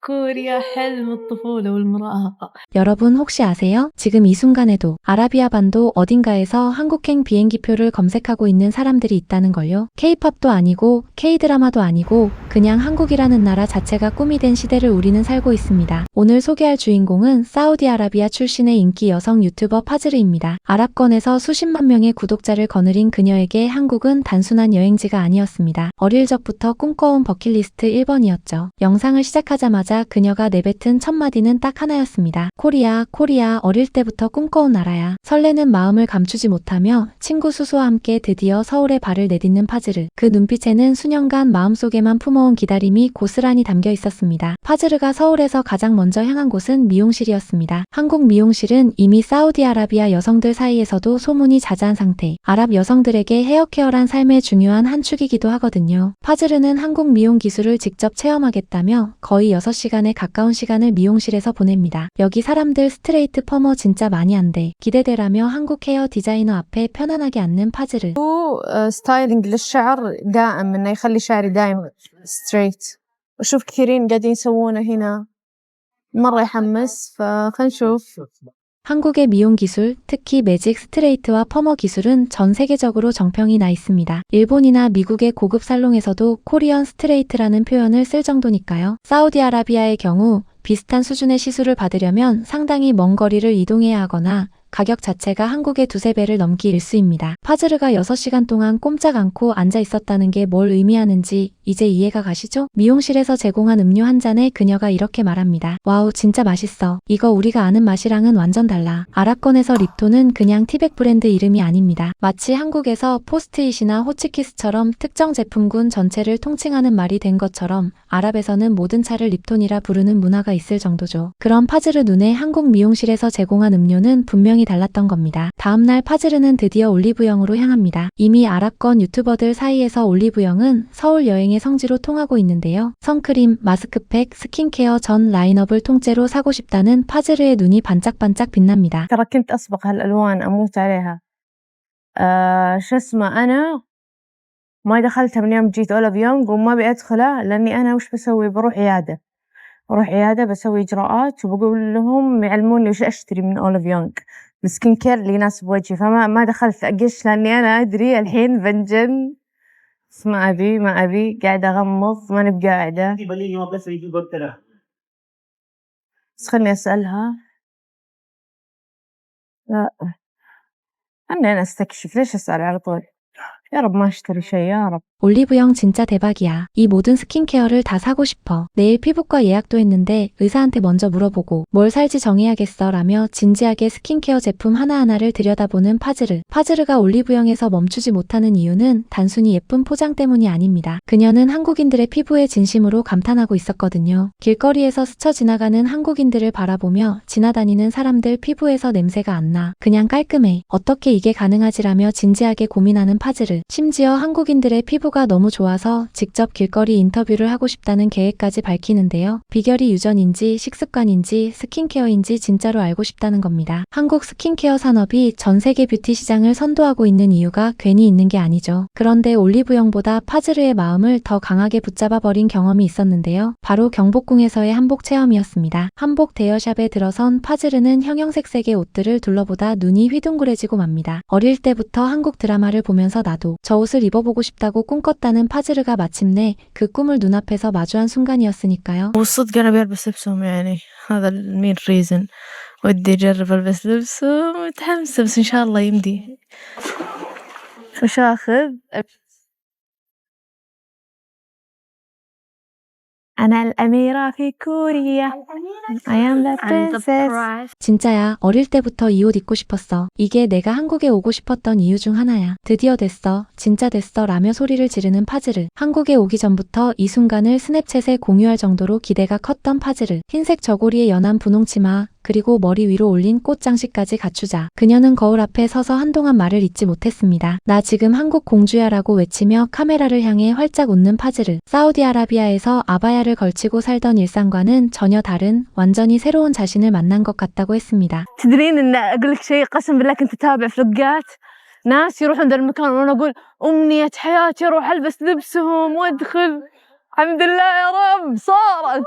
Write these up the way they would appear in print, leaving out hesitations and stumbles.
كوريا حلم الطفولة والمراهقة. 여러분 혹시 아세요? 지금 이 순간에도 아라비아 반도 어딘가에서 한국행 비행기표를 검색하고 있는 사람들이 있다는 걸요. K-팝도 아니고 K-드라마도 아니고 그냥 한국이라는 나라 자체가 꿈이 된 시대를 우리는 살고 있습니다. 오늘 소개할 주인공은 사우디아라비아 출신의 인기 여성 유튜버 파즈르입니다. 아랍권에서 수십만 명의 구독자를 거느린 그녀에게 한국은 단순한 여행지가 아니었습니다. 어릴 적부터 꿈꿔온 버킷리스트 1번이었죠. 영상을 시작하자마자 그녀가 내뱉은 첫 마디는 딱 하나였습니다. 코리아, 코리아, 어릴 때부터 꿈꿔온 나라야. 설레는 마음을 감추지 못하며 친구 수수와 함께 드디어 서울에 발을 내딛는 파즈르. 그 눈빛에는 수년간 마음속에만 품어온 기다림이 고스란히 담겨 있었습니다. 파즈르가 서울에서 가장 먼저 향한 곳은 미용실이었습니다. 한국 미용실은 이미 사우디아라비아 여성들 사이에서도 소문이 자자한 상태. 아랍 여성들에게 헤어케어란 삶의 중요한 한 축이기도 하거든요. 파즈르는 한국 미용 기술을 직접 체험하겠다며 거의 6시간에 가까운 시간을 미용실에서 보냅니다. 여기 사람들 스트레이트 퍼머 진짜 많이 한대. 기대되라며 한국 헤어 디자이너 앞에 편안하게 앉는 파즈르. ستايلينج للشعر دائم إنه يخلي شعري دائم ستريت. وأشوف كثيرين قاعدين يسوونه هنا مرة يحمس فخلنا نشوف. 한국의 미용 기술, 특히 매직 스트레이트와 퍼머 기술은 전 세계적으로 정평이 나 있습니다. 일본이나 미국의 고급 살롱에서도 코리안 스트레이트라는 표현을 쓸 정도니까요. 사우디아라비아의 경우 비슷한 수준의 시술을 받으려면 상당히 먼 거리를 이동해야 하거나 가격 자체가 한국의 2~3배를 넘기 일수입니다. 파즈르가 6시간 동안 꼼짝 않고 앉아 있었다는 게 뭘 의미하는지 이제 이해가 가시죠? 미용실에서 제공한 음료 한 잔에 그녀가 이렇게 말합니다. 와우, 진짜 맛있어. 이거 우리가 아는 맛이랑은 완전 달라. 아랍권에서 립톤은 그냥 티백 브랜드 이름이 아닙니다. 마치 한국에서 포스트잇이나 호치키스처럼 특정 제품군 전체를 통칭하는 말이 된 것처럼 아랍에서는 모든 차를 립톤이라 부르는 문화가 있을 정도죠. 그런 파즈르 눈에 한국 미용실에서 제공한 음료는 분명히 달랐던 겁니다. 다음날 파즈르는 드디어 올리브영으로 향합니다. 이미 아랍권 유튜버들 사이에서 올리브영은 서울 여행의 성지로 통하고 있는데요. 선크림, 마스크팩, 스킨케어 전 라인업을 통째로 사고 싶다는 파즈르의 눈이 반짝반짝 빛납니다. ترى كنت أسبق هالألوان أموت عليها. شو اسمه أنا ما دخلتها من يوم جيت أولف يونغ وما أبي أدخله لأني أنا وش بسوي بروح عيادة بسوي إجراءات وبقول لهم يعلموني وش أشتري من أولف يونغ السكين كير اللي يناسب وجهي فما دخلت أقش لأني أنا أدري الحين بنجن بس ما أبي قاعدة أغمض ما نبقى قاعدة بس خلني أسألها. لا أنا أستكشف ليش أسأل على طول يا رب ما أشتري شيء يا رب. 올리브영 진짜 대박이야. 이 모든 스킨케어를 다 사고 싶어. 내일 피부과 예약도 했는데 의사한테 먼저 물어보고 뭘 살지 정해야겠어 라며 진지하게 스킨케어 제품 하나하나를 들여다보는 파즈르. 파즈르가 올리브영에서 멈추지 못하는 이유는 단순히 예쁜 포장 때문이 아닙니다. 그녀는 한국인들의 피부에 진심으로 감탄하고 있었거든요. 길거리에서 스쳐 지나가는 한국인들을 바라보며 지나다니는 사람들 피부에서 냄새가 안 나. 그냥 깔끔해. 어떻게 이게 가능하지라며 진지하게 고민하는 파즈르. 심지어 한국인들의 피부가 너무 좋아서 직접 길거리 인터뷰를 하고 싶다는 계획까지 밝히는데요. 비결이 유전인지 식습관인지 스킨케어인지 진짜로 알고 싶다는 겁니다. 한국 스킨케어 산업이 전 세계 뷰티 시장을 선도하고 있는 이유가 괜히 있는 게 아니죠. 그런데 올리브영보다 파즈르의 마음을 더 강하게 붙잡아버린 경험이 있었는데요. 바로 경복궁에서의 한복 체험이었습니다. 한복 대여샵에 들어선 파즈르는 형형색색의 옷들을 둘러보다 눈이 휘둥그레지고 맙니다. 어릴 때부터 한국 드라마를 보면서 나도 저 옷을 입어보고 싶다고 꿈꿨다는 파즈르가 마침내 그 꿈을 눈앞에서 마주한 순간이었으니까요. والصدق أنا بلبس لبسهم يعني هذا المين ريزن ودي أجرب ألبس لبسهم متحمسة بس إن شاء الله يمدي. وش آخذ؟ أنا الأميرة في كوريا. I am the princess. 진짜야. 어릴 때부터 이 옷 입고 싶었어. 이게 내가 한국에 오고 싶었던 이유 중 하나야. 드디어 됐어. 진짜 됐어. 라며 소리를 지르는 파즈르. 한국에 오기 전부터 이 순간을 스냅챗에 공유할 정도로 기대가 컸던 파즈르. 흰색 저고리에 연한 분홍 치마, 그리고 머리 위로 올린 꽃 장식까지 갖추자. 그녀는 거울 앞에 서서 한동안 말을 잇지 못했습니다. 나 지금 한국 공주야 라고 외치며 카메라를 향해 활짝 웃는 파즈르. 사우디아라비아에서 아바야를 걸치고 살던 일상과는 전혀 다른 완전히 새로운 자신을 만난 것 같다고 했습니다. تدرين إن أقول لك شيء قسم بالله كنت أتابع فلوقات ناس يروحون ذا المكان وأنا أقول أمنية حياتي أروح ألبس لبسهم وأدخل الحمد لله يا رب صارت.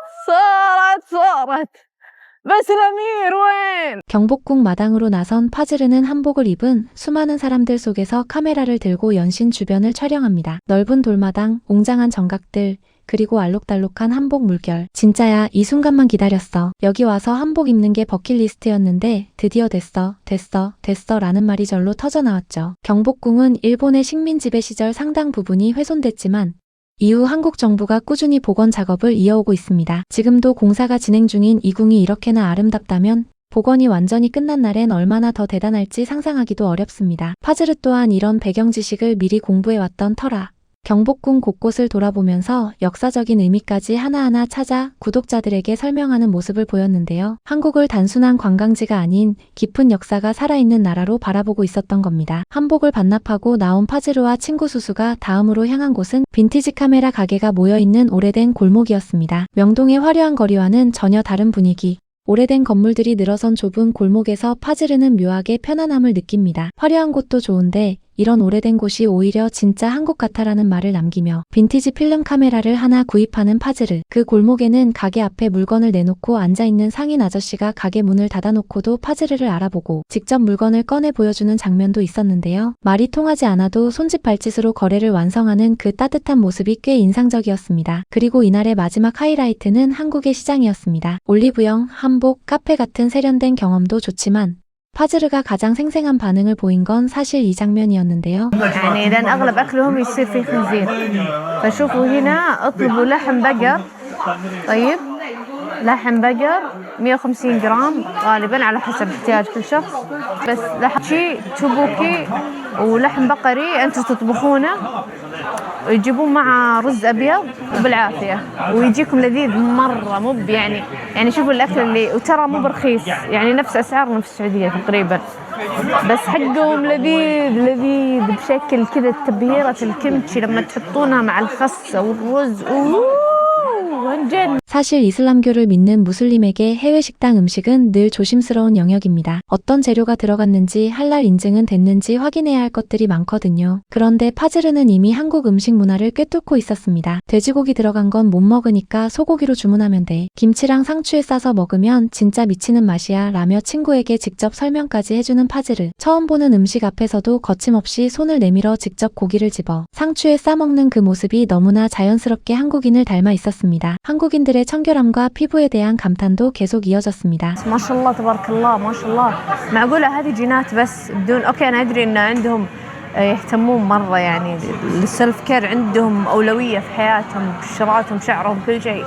بس الأمير وين؟ 경복궁 마당으로 나선 파즈르는 한복을 입은 수많은 사람들 속에서 카메라를 들고 연신 주변을 촬영합니다. 넓은 돌마당, 웅장한 정각들, 그리고 알록달록한 한복 물결. 진짜야, 이 순간만 기다렸어. 여기 와서 한복 입는 게 버킷리스트였는데 드디어 됐어 라는 말이 절로 터져나왔죠. 경복궁은 일본의 식민 지배 시절 상당 부분이 훼손됐지만 이후 한국 정부가 꾸준히 복원 작업을 이어오고 있습니다. 지금도 공사가 진행 중인 이 궁이 이렇게나 아름답다면 복원이 완전히 끝난 날엔 얼마나 더 대단할지 상상하기도 어렵습니다. 파즈르 또한 이런 배경 지식을 미리 공부해왔던 터라 경복궁 곳곳을 돌아보면서 역사적인 의미까지 하나하나 찾아 구독자들에게 설명하는 모습을 보였는데요. 한국을 단순한 관광지가 아닌 깊은 역사가 살아있는 나라로 바라보고 있었던 겁니다. 한복을 반납하고 나온 파즈르와 친구 수수가 다음으로 향한 곳은 빈티지 카메라 가게가 모여있는 오래된 골목이었습니다. 명동의 화려한 거리와는 전혀 다른 분위기. 오래된 건물들이 늘어선 좁은 골목에서 파즈르는 묘하게 편안함을 느낍니다. 화려한 곳도 좋은데 이런 오래된 곳이 오히려 진짜 한국 같아라는 말을 남기며 빈티지 필름 카메라를 하나 구입하는 파즈르. 그 골목에는 가게 앞에 물건을 내놓고 앉아있는 상인 아저씨가 가게 문을 닫아놓고도 파즈르를 알아보고 직접 물건을 꺼내 보여주는 장면도 있었는데요. 말이 통하지 않아도 손짓 발짓으로 거래를 완성하는 그 따뜻한 모습이 꽤 인상적이었습니다. 그리고 이날의 마지막 하이라이트는 한국의 시장이었습니다. 올리브영, 한복, 카페 같은 세련된 경험도 좋지만 파즈르가 가장 생생한 반응을 보인 건 사실 이 장면이었는데요. يعني لأن أغلب أكلهم يصير فيه خنزير فشوفوا هنا اطلبوا لحم بقر طيب لحم بقر 150 جرام غالبا على حسب احتياج كل شخص بس لحم شي تشوبوكي ولحم بقري أنتوا تطبخونه ويجيبون مع رز أبيض وبالعافية ويجيكم لذيذ مرة مو يعني شوفوا الأكل اللي وترى مو برخيص يعني نفس أسعارنا في السعودية تقريبا بس حقهم لذيذ بشكل كذا تبهيرة الكمتشي لما تحطونها مع الخس والرز 사실 이슬람교를 믿는 무슬림에게 해외 식당 음식은 늘 조심스러운 영역입니다. 어떤 재료가 들어갔는지 할랄 인증은 됐는지 확인해야 할 것들이 많거든요. 그런데 파즈르는 이미 한국 음식 문화를 꿰뚫고 있었습니다. 돼지고기 들어간 건 못 먹으니까 소고기로 주문하면 돼. 김치랑 상추에 싸서 먹으면 진짜 미치는 맛이야 라며 친구에게 직접 설명까지 해주는 파즈르. 처음 보는 음식 앞에서도 거침없이 손을 내밀어 직접 고기를 집어 상추에 싸먹는 그 모습이 너무나 자연스럽게 한국인을 닮아 있었습니다. 한국인들의 청결함과 피부에 대한 감탄도 계속 이어졌습니다. ما شاء الله تبارك الله ما شاء الله معقولة هذه جينات بس بدون أوكي أنا أدري إن عندهم يهتمون مرة يعني السلف كير عندهم أولوية في حياتهم شعراتهم شعرهم كل شيء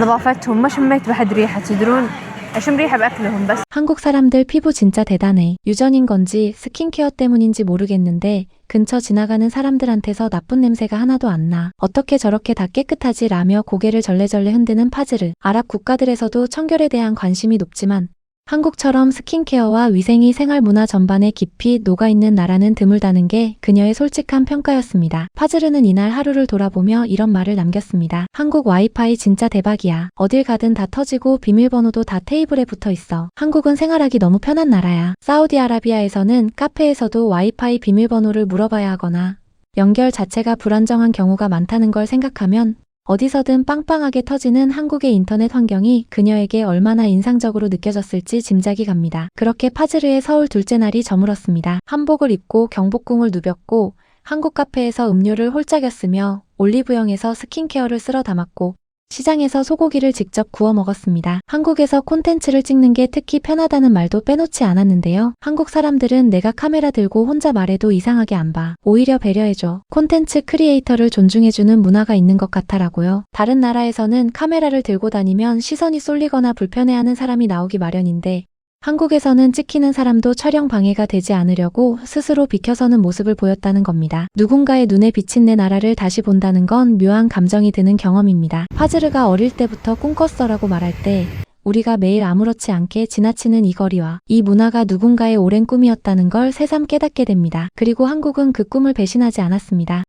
نظافتهم ما شميت بحد ريحة تدرون أشم ريحة بأكلهم بس 한국 사람들 피부 진짜 대단해. 유전인 건지 스킨케어 때문인지 모르겠는데 근처 지나가는 사람들한테서 나쁜 냄새가 하나도 안 나. 어떻게 저렇게 다 깨끗하지 라며 고개를 절레절레 흔드는 파즈르. 아랍 국가들에서도 청결에 대한 관심이 높지만 한국처럼 스킨케어와 위생이 생활 문화 전반에 깊이 녹아있는 나라는 드물다는 게 그녀의 솔직한 평가였습니다. 파즈르는 이날 하루를 돌아보며 이런 말을 남겼습니다. 한국 와이파이 진짜 대박이야. 어딜 가든 다 터지고 비밀번호도 다 테이블에 붙어 있어. 한국은 생활하기 너무 편한 나라야. 사우디아라비아에서는 카페에서도 와이파이 비밀번호를 물어봐야 하거나 연결 자체가 불안정한 경우가 많다는 걸 생각하면 어디서든 빵빵하게 터지는 한국의 인터넷 환경이 그녀에게 얼마나 인상적으로 느껴졌을지 짐작이 갑니다. 그렇게 파즈르의 서울 둘째 날이 저물었습니다. 한복을 입고 경복궁을 누볐고 한국 카페에서 음료를 홀짝였으며 올리브영에서 스킨케어를 쓸어 담았고 시장에서 소고기를 직접 구워 먹었습니다. 한국에서 콘텐츠를 찍는 게 특히 편하다는 말도 빼놓지 않았는데요. 한국 사람들은 내가 카메라 들고 혼자 말해도 이상하게 안 봐. 오히려 배려해줘. 콘텐츠 크리에이터를 존중해주는 문화가 있는 것 같아라고요. 다른 나라에서는 카메라를 들고 다니면 시선이 쏠리거나 불편해하는 사람이 나오기 마련인데 한국에서는 찍히는 사람도 촬영 방해가 되지 않으려고 스스로 비켜서는 모습을 보였다는 겁니다. 누군가의 눈에 비친 내 나라를 다시 본다는 건 묘한 감정이 드는 경험입니다. 파즈르가 어릴 때부터 꿈꿨어라고 말할 때 우리가 매일 아무렇지 않게 지나치는 이 거리와 이 문화가 누군가의 오랜 꿈이었다는 걸 새삼 깨닫게 됩니다. 그리고 한국은 그 꿈을 배신하지 않았습니다.